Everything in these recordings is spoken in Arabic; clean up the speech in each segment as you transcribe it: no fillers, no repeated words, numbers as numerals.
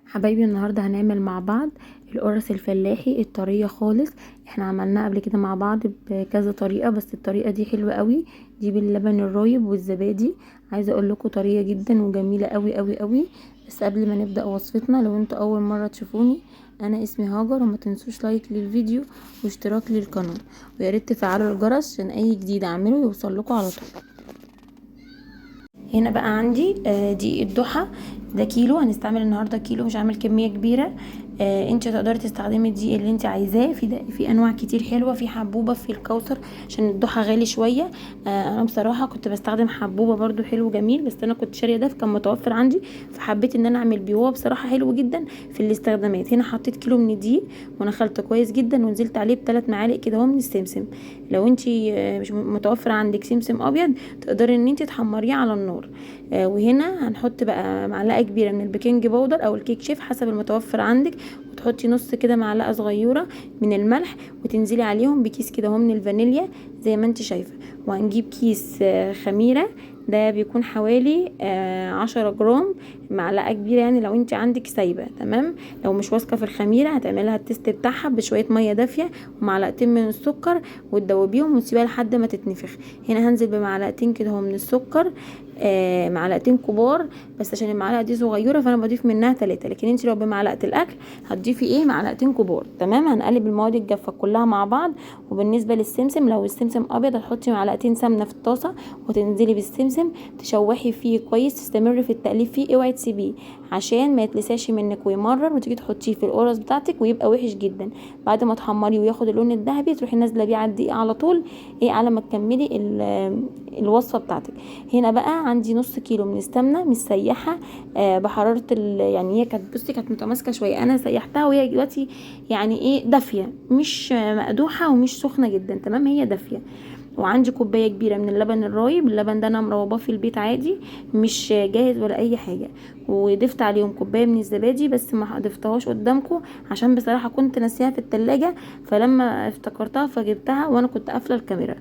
حبايبي النهارده هنعمل مع بعض القرص الفلاحي الطريه خالص. احنا عملناه قبل كده مع بعض بكذا طريقه، بس الطريقه دي حلوه قوي. دي باللبن الرايب والزبادي. عايزه اقول لكم طريه جدا وجميله قوي قوي قوي. بس قبل ما نبدا وصفتنا، لو انتوا اول مره تشوفوني، انا اسمي هاجر، وما تنسوش لايك للفيديو واشتراك للقناه، ويا ريت تفعلوا الجرس عشان اي جديد اعمله يوصل لكم على طول. هنا بقى عندي دقيق الضحى، ده كيلو. هنستعمل النهارده كيلو، مش هعمل كميه كبيره. انت تقدري تستخدمي الدقيق اللي انت عايزاه. في انواع كتير حلوه، في حبوبه، في الكوثر، عشان الضحى غالي شويه. انا بصراحه كنت بستخدم حبوبه برضو حلو جميل، بس انا كنت شاريه ده فكان متوفر عندي، فحبيت ان انا اعمل بيه. هو بصراحه حلو جدا في الاستخدامات. هنا حطيت كيلو من الدقيق ونخلته كويس جدا، ونزلت عليه ب3 معالق كده اهو من السمسم. لو انت مش متوفر عندك سمسم ابيض، تقدري ان انت تحمريه على النار. وهنا هنحط بقى معلقه كبيره من البيكنج باودر او الكيك شيف حسب المتوفر عندك، وتحطي نص كده معلقه صغيره من الملح، وتنزلي عليهم بكيس كده اهو من الفانيليا زي ما انت شايفه. وهنجيب كيس خميره، ده بيكون حوالي 10 جرام، معلقه كبيره يعني لو انت عندك سايبه. تمام. لو مش واثقه في الخميره، هتعملها التست بتاعها بشويه ميه دافيه ومعلقتين من السكر، وتدوبيهم وتسيبيها لحد ما تتنفخ. هنا هنزل بمعلقتين كده اهو من السكر، معلقتين كبار، بس عشان المعلقه دي صغيره فانا بضيف منها 3، لكن انت لو بمعلقه الاكل هتضيفي معلقتين كبار. تمام. هنقلب المواد الجافه كلها مع بعض. وبالنسبه للسمسم، لو السمسم ابيض هتحطي معلقتين سمنه في الطاسه، وتنزلي بالسمسم تشوحي فيه كويس، تستمري في التقليب فيه، اوعي تسيبيه عشان ما يتلساش منك ويمرر وتيجي تحطيه في القرص بتاعتك ويبقى وحش جدا. بعد ما تحمريه وياخد اللون الذهبي، تروحي نازله بيه على الدقيق على طول، على ما تكملي الوصفه بتاعتك. هنا بقى عندي نص كيلو من السمنه مسيحه بحراره يعني هي كانت، بصي، كانت متماسكه شويه، انا سيحتها وهي دلوقتي يعني دافيه، مش مقدوحه ومش سخنه جدا. تمام، هي دافيه. وعندي كوبايه كبيره من اللبن الرايب. اللبن ده انا مروباه في البيت عادي، مش جاهز ولا اي حاجه. وضفت عليهم كوبايه من الزبادي، بس ما ضفتهاش قدامكم عشان بصراحه كنت ناسيها في التلاجة، فلما افتكرتها فجبتها وانا كنت قافله الكاميرا.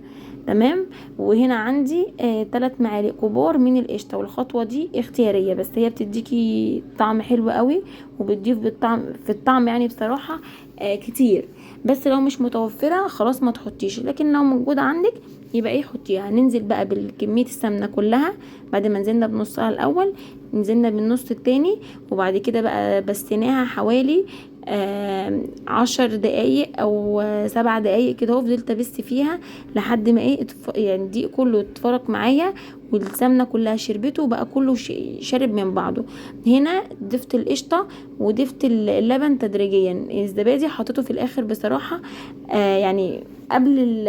تمام. وهنا عندي 3 معالق كبار من القشطه، والخطوه دي اختياريه، بس هي بتديكي طعم حلو قوي، وبتضيف بالطعم في الطعم يعني بصراحه كتير. بس لو مش متوفره خلاص ما تحطيش، لكن لو موجوده عندك يبقى حطيها. ننزل بقى بكميه السمنه كلها. بعد ما نزلنا بنصها الاول، نزلنا بالنص التاني، وبعد كده بقى بستناها حوالي 10 دقايق او 7 دقايق كده اهو. فضلت ابس فيها لحد ما يعني الدقيق كله اتفرق معايا، والسمنه كلها شربته، وبقى كله شارب من بعضه. هنا ضفت القشطه وضفت اللبن تدريجيا. الزبادي حطيته في الاخر بصراحه، يعني قبل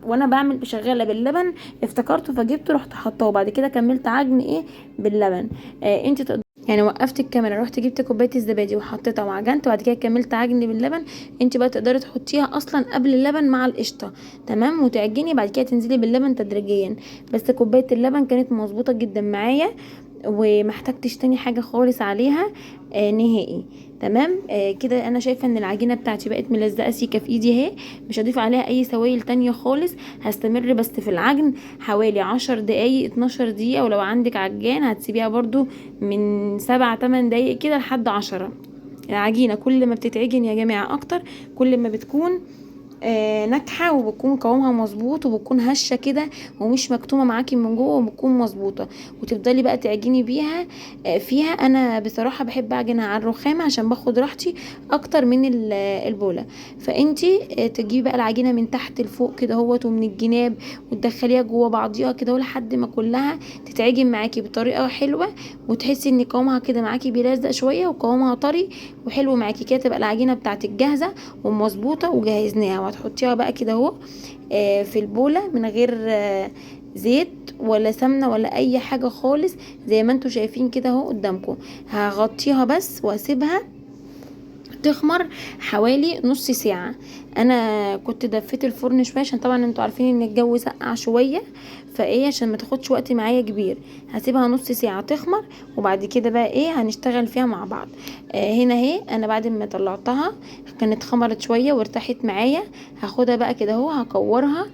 وانا بعمل شغاله باللبن افتكرته فجبته رحت حطاه، وبعد كده كملت عجن باللبن. انت تقدر يعني وقفت الكاميرا، رحت جبت كوبايه الزبادي وحطيتها وعجنت، وبعد كده كملت عجن باللبن. انت بقى تقدري تحطيها اصلا قبل اللبن مع القشطه. تمام. وتعجني، بعد كده تنزلي باللبن تدريجيا. بس كوبايه اللبن كانت مظبوطه جدا معايا، ومحتاجتش تاني حاجه خالص عليها نهائي. تمام. كده انا شايفه ان العجينه بتاعتي بقت ملزقه سيكه في ايدي اهي. مش هضيف عليها اي سوائل تانية خالص. هستمر بس في العجن حوالي 10 دقايق 12 دقيقه، ولو عندك عجان هتسيبيها برضو من 7 8 دقايق كده لحد 10. العجينه كل ما بتتعجن يا جماعه اكتر، كل ما بتكون ناجحه، وبتكون قوامها مظبوط، وبتكون هشه كده ومش مكتومه معاكي من جوه، وبتكون مظبوطه. وتفضلي بقى تعجني بيها فيها. انا بصراحه بحب اعجنها على الرخامه عشان باخد راحتي اكتر من البوله. فانتي تجيبي بقى العجينه من تحت لفوق كده اهوت، ومن الجناب، وتدخليها جوه بعضيها كده لحد ما كلها تتعجن معاكي بطريقه حلوه، وتحسي ان قوامها كده معاكي بيلزق شويه وقوامها طري وحلو معاكي كده. تبقى العجينه بتاعتك جاهزه ومظبوطه وجهزناها. وهتحطيها بقى كده اهو في البوله من غير زيت ولا سمنه ولا اي حاجه خالص، زي ما انتوا شايفين كده اهو قدامكم. هغطيها بس واسيبها تخمر حوالي نص ساعة. انا كنت دفيت الفرن شوية عشان طبعا انتوا عارفين ان الجو سقع شوية، عشان ما تاخدش وقت معايا كبير. هسيبها نص ساعة تخمر، وبعد كده بقى هنشتغل فيها مع بعض. هنا اهي انا بعد ما طلعتها كانت خمرت شوية وارتاحت معايا. هاخدها بقى كده اهو هكورها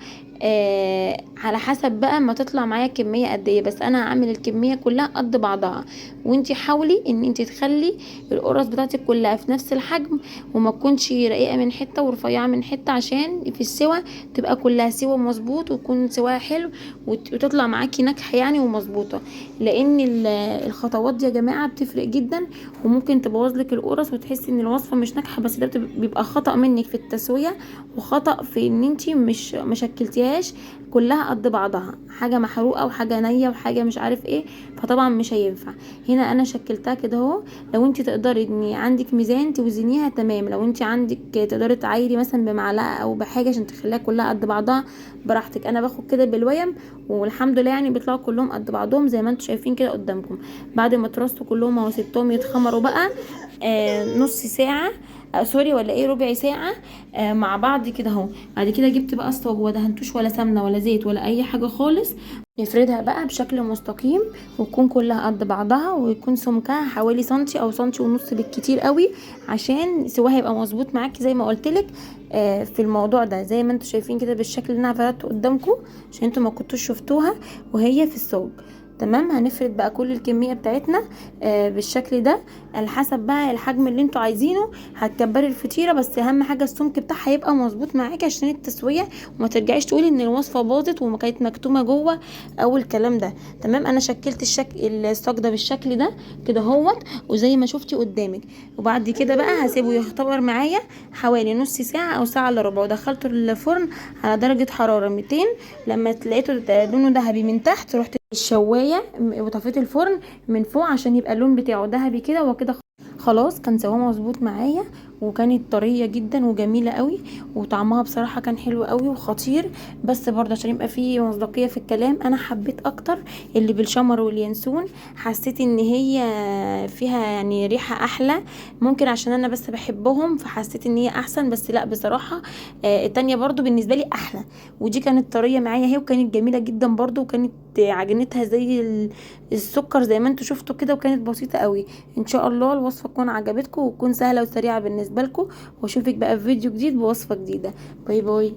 على حسب بقى ما تطلع معايا كميه قد ايه، بس انا هعمل الكميه كلها قد بعضها. وانتي حاولي ان انتي تخلي القرص بتاعتك كلها في نفس الحجم، وما تكونش رقيقه من حته ورفيعه من حته، عشان في السوا تبقى كلها سوا مظبوط، ويكون سواها حلو، وتطلع معاكي ناجحه يعني ومظبوطه. لان الخطوات دي يا جماعه بتفرق جدا، وممكن تبوظ لك القرص وتحسي ان الوصفه مش ناجحه، بس ده بيبقى خطأ منك في التسويه، وخطأ في ان انتي مش مشكلتيهاش كلها قد بعضها، حاجه محروقه وحاجه نيه وحاجه مش عارف ايه، فطبعا مش هينفع. هنا انا شكلتها كده اهو. لو انت تقدري ان عندك ميزان توزنيها تمام، لو انت عندك تقدري تعايري مثلا بمعلقه او بحاجه عشان تخليها كلها قد بعضها براحتك. انا باخد كده بالويم، والحمد لله يعني بيطلعوا كلهم قد بعضهم زي ما انتم شايفين كده قدامكم. بعد ما ترصوا كلهم اهو سبتهم يتخمروا بقى نص ساعه، سوري ولا ايه، ربع ساعه مع بعض كده اهو. بعد كده جبت بقى الصاج، ودهنتوش ولا سمنه ولا زيت ولا اي حاجه خالص. نفردها بقى بشكل مستقيم، وتكون كلها قد بعضها، ويكون سمكها حوالي سنتي او سنتي ونص بالكتير قوي، عشان سواها يبقى مظبوط معاكي زي ما قلتلك. في الموضوع ده زي ما انتم شايفين كده بالشكل اللي انا فردته قدامكم، عشان انتم ما كنتوش شفتوها وهي في الصاج. تمام. هنفرد بقى كل الكميه بتاعتنا بالشكل ده، على حسب بقى الحجم اللي انتوا عايزينه. هتكبري الفطيره، بس اهم حاجه السمك بتاعها يبقى مظبوط معاكي عشان التسويه، وما ترجعيش تقولي ان الوصفه باظت وما كانت مكتومه جوه او الكلام ده. تمام. انا شكلت الصاج ده بالشكل ده كده اهوت، وزي ما شفتي قدامك. وبعد كده بقى هسيبه يختبر معايا حوالي نص ساعه او ساعه الا ربع، ودخلته الفرن على درجه حراره 200. لما لقيته لونه ذهبي من تحت، رحت الشوايه وطفيت الفرن من فوق عشان يبقى اللون بتاعه ذهبي كده وكده. خلاص كان سواه مظبوط معايا، وكانت طريه جدا وجميله قوي، وطعمها بصراحه كان حلو قوي وخطير. بس برضه عشان يبقى فيه مصداقيه في الكلام، انا حبيت اكتر اللي بالشمر واليانسون. حسيت ان هي فيها يعني ريحه احلى، ممكن عشان انا بس بحبهم فحسيت ان هي احسن، بس لا بصراحه التانية برضه بالنسبه لي احلى. ودي كانت طريه معايا اهي، وكانت جميله جدا برضه، وكانت عجنتها زي السكر زي ما انتوا شفتوا كده، وكانت بسيطه قوي. ان شاء الله الوصفه تكون عجبتكم وتكون سهله وسريعه بالنسبه لكم، واشوفك بقى في فيديو جديد بوصفه جديده. باي باي.